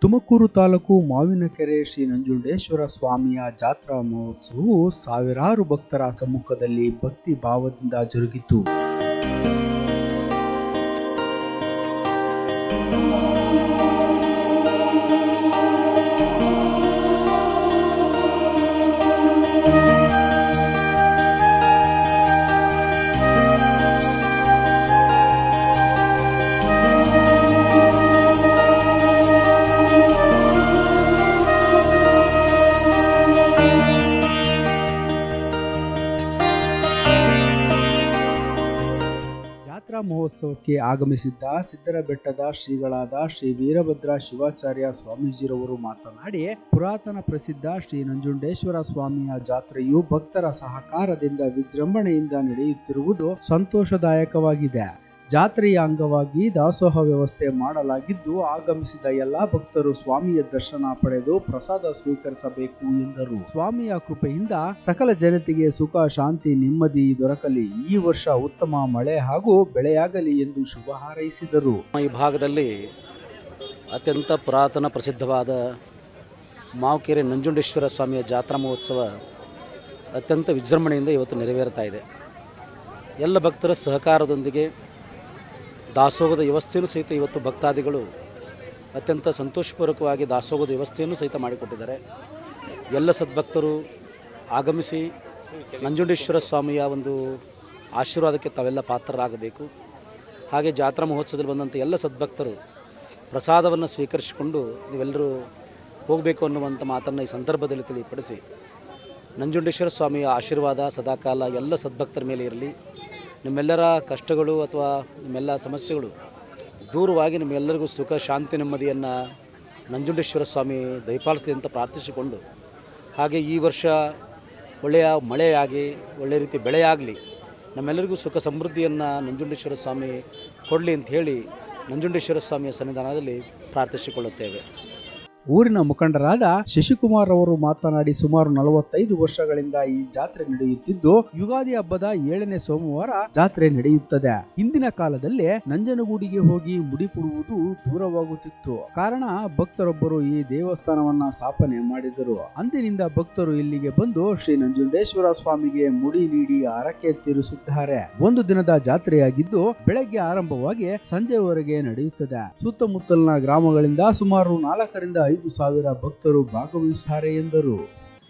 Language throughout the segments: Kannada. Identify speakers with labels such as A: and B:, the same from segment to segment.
A: ತುಮಕೂರು ತಾಲೂಕು ಮಾವಿನಕೆರೆ ಶ್ರೀ ನಂಜುಂಡೇಶ್ವರ ಸ್ವಾಮಿಯ ಜಾತ್ರಾ ಮಹೋತ್ಸವವು ಸಾವಿರಾರು ಭಕ್ತರ ಸಮ್ಮುಖದಲ್ಲಿ ಭಕ್ತಿ ಭಾವದಿಂದ ಜರುಗಿತು. ಜಾತ್ರಾ ಮಹೋತ್ಸವಕ್ಕೆ ಆಗಮಿಸಿದ್ದ ಸಿದ್ದರಬೆಟ್ಟದ ಶ್ರೀಗಳಾದ ಶ್ರೀ ವೀರಭದ್ರ ಶಿವಾಚಾರ್ಯ ಸ್ವಾಮೀಜಿರವರು ಮಾತನಾಡಿ, ಪುರಾತನ ಪ್ರಸಿದ್ಧ ಶ್ರೀ ನಂಜುಂಡೇಶ್ವರ ಸ್ವಾಮಿಯ ಜಾತ್ರೆಯು ಭಕ್ತರ ಸಹಕಾರದಿಂದ ವಿಜೃಂಭಣೆಯಿಂದ ನಡೆಯುತ್ತಿರುವುದು ಸಂತೋಷದಾಯಕವಾಗಿದೆ. ಜಾತ್ರೆಯ ಅಂಗವಾಗಿ ದಾಸೋಹ ವ್ಯವಸ್ಥೆ ಮಾಡಲಾಗಿದ್ದು, ಆಗಮಿಸಿದ ಎಲ್ಲಾ ಭಕ್ತರು ಸ್ವಾಮಿಯ ದರ್ಶನ ಪಡೆದು ಪ್ರಸಾದ ಸ್ವೀಕರಿಸಬೇಕು ಎಂದರು. ಸ್ವಾಮಿಯ ಕೃಪೆಯಿಂದ ಸಕಲ ಜನತೆಗೆ ಸುಖ, ಶಾಂತಿ, ನೆಮ್ಮದಿ ದೊರಕಲಿ. ಈ ವರ್ಷ ಉತ್ತಮ ಮಳೆ ಹಾಗೂ ಬೆಳೆಯಾಗಲಿ ಎಂದು ಶುಭ ಹಾರೈಸಿದರು.
B: ಈ ಭಾಗದಲ್ಲಿ ಅತ್ಯಂತ ಪುರಾತನ ಪ್ರಸಿದ್ಧವಾದ ಮಾವಕೆರೆ ನಂಜುಂಡೇಶ್ವರ ಸ್ವಾಮಿಯ ಜಾತ್ರಾ ಮಹೋತ್ಸವ ಅತ್ಯಂತ ವಿಜೃಂಭಣೆಯಿಂದ ಇವತ್ತು ನೆರವೇರ್ತಾ ಇದೆ. ಎಲ್ಲ ಭಕ್ತರ ಸಹಕಾರದೊಂದಿಗೆ ದಾಸೋಹದ ವ್ಯವಸ್ಥೆಯನ್ನು ಸಹಿತ ಇವತ್ತು ಭಕ್ತಾದಿಗಳು ಅತ್ಯಂತ ಸಂತೋಷಪೂರ್ವಕವಾಗಿ ದಾಸೋಹದ ವ್ಯವಸ್ಥೆಯನ್ನು ಸಹಿತ ಮಾಡಿಕೊಟ್ಟಿದ್ದಾರೆ. ಎಲ್ಲ ಸದ್ಭಕ್ತರು ಆಗಮಿಸಿ ನಂಜುಂಡೇಶ್ವರ ಸ್ವಾಮಿಯ ಒಂದು ಆಶೀರ್ವಾದಕ್ಕೆ ತಾವೆಲ್ಲ ಪಾತ್ರರಾಗಬೇಕು. ಹಾಗೆ ಜಾತ್ರಾ ಮಹೋತ್ಸವದಲ್ಲಿ ಬಂದಂಥ ಎಲ್ಲ ಸದ್ಭಕ್ತರು ಪ್ರಸಾದವನ್ನು ಸ್ವೀಕರಿಸಿಕೊಂಡು ನೀವೆಲ್ಲರೂ ಹೋಗಬೇಕು ಅನ್ನುವಂಥ ಮಾತನ್ನು ಈ ಸಂದರ್ಭದಲ್ಲಿ ತಿಳಿಪಡಿಸಿ, ನಂಜುಂಡೇಶ್ವರ ಸ್ವಾಮಿಯ ಆಶೀರ್ವಾದ ಸದಾಕಾಲ ಎಲ್ಲ ಸದ್ಭಕ್ತರ ಮೇಲೆ ಇರಲಿ. ನಿಮ್ಮೆಲ್ಲರ ಕಷ್ಟಗಳು ಅಥವಾ ನಿಮ್ಮೆಲ್ಲ ಸಮಸ್ಯೆಗಳು ದೂರವಾಗಿ ನಿಮ್ಮೆಲ್ಲರಿಗೂ ಸುಖ, ಶಾಂತಿ, ನೆಮ್ಮದಿಯನ್ನು ನಂಜುಂಡೇಶ್ವರ ಸ್ವಾಮಿ ದಯಪಾಲಿಸಲಿ ಅಂತ ಪ್ರಾರ್ಥಿಸಿಕೊಂಡು, ಹಾಗೆ ಈ ವರ್ಷ ಒಳ್ಳೆಯ ಮಳೆಯಾಗಿ ಒಳ್ಳೆಯ ರೀತಿ ಬೆಳೆಯಾಗಲಿ, ನಮ್ಮೆಲ್ಲರಿಗೂ ಸುಖ ಸಮೃದ್ಧಿಯನ್ನು ನಂಜುಂಡೇಶ್ವರ ಸ್ವಾಮಿ ಕೊಡಲಿ ಅಂತ ಹೇಳಿ ನಂಜುಂಡೇಶ್ವರ ಸ್ವಾಮಿಯ ಸನ್ನಿಧಾನದಲ್ಲಿ ಪ್ರಾರ್ಥಿಸಿಕೊಳ್ಳುತ್ತೇವೆ.
A: ಊರಿನ ಮುಖಂಡರಾದ ಶಶಿಕುಮಾರ್ ಅವರು ಮಾತನಾಡಿ, ಸುಮಾರು 45 ವರ್ಷಗಳಿಂದ ಈ ಜಾತ್ರೆ ನಡೆಯುತ್ತಿದ್ದು, ಯುಗಾದಿ ಹಬ್ಬದ 7ನೇ ಸೋಮವಾರ ಜಾತ್ರೆ ನಡೆಯುತ್ತದೆ. ಹಿಂದಿನ ಕಾಲದಲ್ಲಿ ನಂಜನಗೂಡಿಗೆ ಹೋಗಿ ಮುಡಿ ಕೊಡುವುದು ದೂರವಾಗುತ್ತಿತ್ತು. ಕಾರಣ ಭಕ್ತರೊಬ್ಬರು ಈ ದೇವಸ್ಥಾನವನ್ನ ಸ್ಥಾಪನೆ ಮಾಡಿದರು. ಅಂದಿನಿಂದ ಭಕ್ತರು ಇಲ್ಲಿಗೆ ಬಂದು ಶ್ರೀ ನಂಜುಂಡೇಶ್ವರ ಸ್ವಾಮಿಗೆ ಮುಡಿ ನೀಡಿ ಹರಕೆ ತೀರಿಸುತ್ತಾರೆ. ಒಂದು ದಿನದ ಜಾತ್ರೆಯಾಗಿದ್ದು ಬೆಳಗ್ಗೆ ಆರಂಭವಾಗಿ ಸಂಜೆವರೆಗೆ ನಡೆಯುತ್ತದೆ. ಸುತ್ತಮುತ್ತಲಿನ ಗ್ರಾಮಗಳಿಂದ ಸುಮಾರು 4ರಿಂದ 5 ಸಾವಿರ ಭಕ್ತರು ಭಾಗವಹಿಸುತ್ತಾರೆ ಎಂದರು.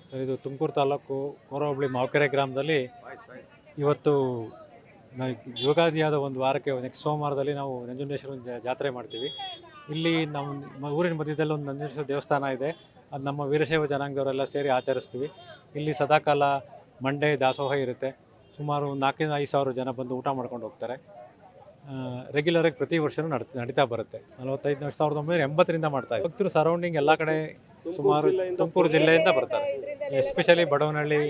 C: ಸರ್, ಇದು ತುಮಕೂರು ತಾಲೂಕು ಕೋರ ಹೋಬಳಿ ಮಾವಕೆರೆ ಗ್ರಾಮದಲ್ಲಿ ಇವತ್ತು ಯುಗಾದಿಯಾದ ಒಂದು ವಾರಕ್ಕೆ ನೆಕ್ಸ್ಟ್ ಸೋಮವಾರದಲ್ಲಿ ನಾವು ನಂಜುಂಡೇಶ್ವರ ಜಾತ್ರೆ ಮಾಡ್ತೀವಿ. ಇಲ್ಲಿ ನಮ್ಮ ಊರಿನ ಮಧ್ಯದಲ್ಲಿ ಒಂದು ನಂಜುಂಡೇಶ್ವರ ದೇವಸ್ಥಾನ ಇದೆ. ಅದು ನಮ್ಮ ವೀರಶೈವ ಜನಾಂಗದವರೆಲ್ಲ ಸೇರಿ ಆಚರಿಸ್ತೀವಿ. ಇಲ್ಲಿ ಸದಾಕಾಲ ಮಂಡೇ ದಾಸೋಹ ಇರುತ್ತೆ. ಸುಮಾರು 4ರಿಂದ 5 ಸಾವಿರ ಜನ ಬಂದು ಊಟ ಮಾಡ್ಕೊಂಡು ಹೋಗ್ತಾರೆ. ರೆಗ್ಯುಲರಾಗಿ ಪ್ರತಿ ವರ್ಷವೂ ನಡೀತಾ ಬರುತ್ತೆ. 1980ರಿಂದ ಮಾಡ್ತಾ ಇದ್ದೀವಿ. ಭಕ್ತರು ಸರೌಂಡಿಂಗ್ ಎಲ್ಲ ಕಡೆ ಸುಮಾರು ತುಮಕೂರು ಜಿಲ್ಲೆಯಿಂದ ಬರ್ತಾರೆ. ಎಸ್ಪೆಷಲಿ ಬಡವನಹಳ್ಳಿ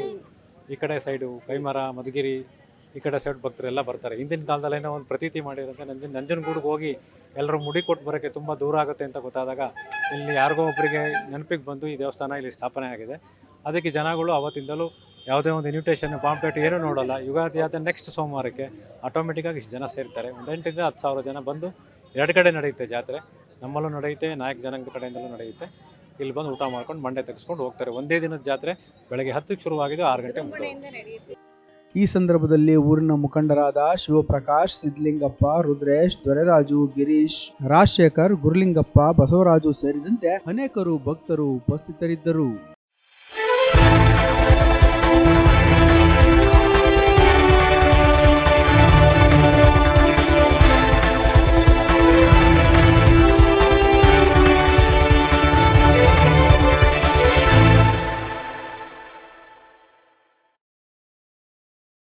C: ಈ ಕಡೆ ಸೈಡು, ಕೈಮರ, ಮಧುಗಿರಿ ಈ ಕಡೆ ಸೈಡ್ ಭಕ್ತರು ಎಲ್ಲ ಬರ್ತಾರೆ. ಹಿಂದಿನ ಕಾಲದಲ್ಲೇನೋ ಒಂದು ಪ್ರತೀತಿ ಮಾಡಿರುತ್ತೆ, ನಂಜನಗೂಡಿಗೆ ಹೋಗಿ ಎಲ್ಲರೂ ಮುಡಿ ಕೊಟ್ಟು ಬರೋಕ್ಕೆ ತುಂಬ ದೂರ ಆಗುತ್ತೆ ಅಂತ ಗೊತ್ತಾದಾಗ ಇಲ್ಲಿ ಯಾರಿಗೋ ಒಬ್ಬರಿಗೆ ನೆನಪಿಗೆ ಬಂದು ಈ ದೇವಸ್ಥಾನ ಇಲ್ಲಿ ಸ್ಥಾಪನೆ ಆಗಿದೆ. ಅದಕ್ಕೆ ಜನಗಳು ಅವತ್ತಿಂದಲೂ ಯಾವುದೇ ಒಂದು ಇನ್ವಿಟೇಷನ್ ಪಾಂಪ್ಲೆಟ್ ಏನೂ ನೋಡೋಲ್ಲ. ಯುಗಾದಿ ಆದ ನೆಕ್ಸ್ಟ್ ಸೋಮವಾರಕ್ಕೆ ಆಟೋಮೆಟಿಕ್ಕಾಗಿ ಇಷ್ಟು ಜನ ಸೇರ್ತಾರೆ. ಒಂದು 8ರಿಂದ 10 ಸಾವಿರ ಜನ ಬಂದು 2 ಕಡೆ ನಡೆಯುತ್ತೆ ಜಾತ್ರೆ. ನಮ್ಮಲ್ಲೂ ನಡೆಯುತ್ತೆ, ನಾಯಕ ಜನಾಂಗದ ಕಡೆಯಿಂದಲೂ ನಡೆಯುತ್ತೆ. ಇಲ್ಲಿ ಬಂದು ಊಟ ಮಾಡ್ಕೊಂಡು ಮಂಡೆ ತೆಗೆಸ್ಕೊಂಡು ಹೋಗ್ತಾರೆ. ಒಂದೇ ದಿನದ ಜಾತ್ರೆ ಬೆಳಗ್ಗೆ 10ಕ್ಕೆ ಶುರುವಾಗಿದ್ದು 6 ಗಂಟೆ ಮುಗಿಯುತ್ತೆ.
A: ಈ ಸಂದರ್ಭದಲ್ಲಿ ಊರಿನ ಮುಖಂಡರಾದ ಶಿವಪ್ರಕಾಶ್, ಸಿದ್ಲಿಂಗಪ್ಪ, ರುದ್ರೇಶ್, ದೊರೆರಾಜು, ಗಿರೀಶ್, ರಾಜಶೇಖರ್, ಗುರುಲಿಂಗಪ್ಪ, ಬಸವರಾಜು ಸೇರಿದಂತೆ ಅನೇಕರು ಭಕ್ತರು ಉಪಸ್ಥಿತರಿದ್ದರು.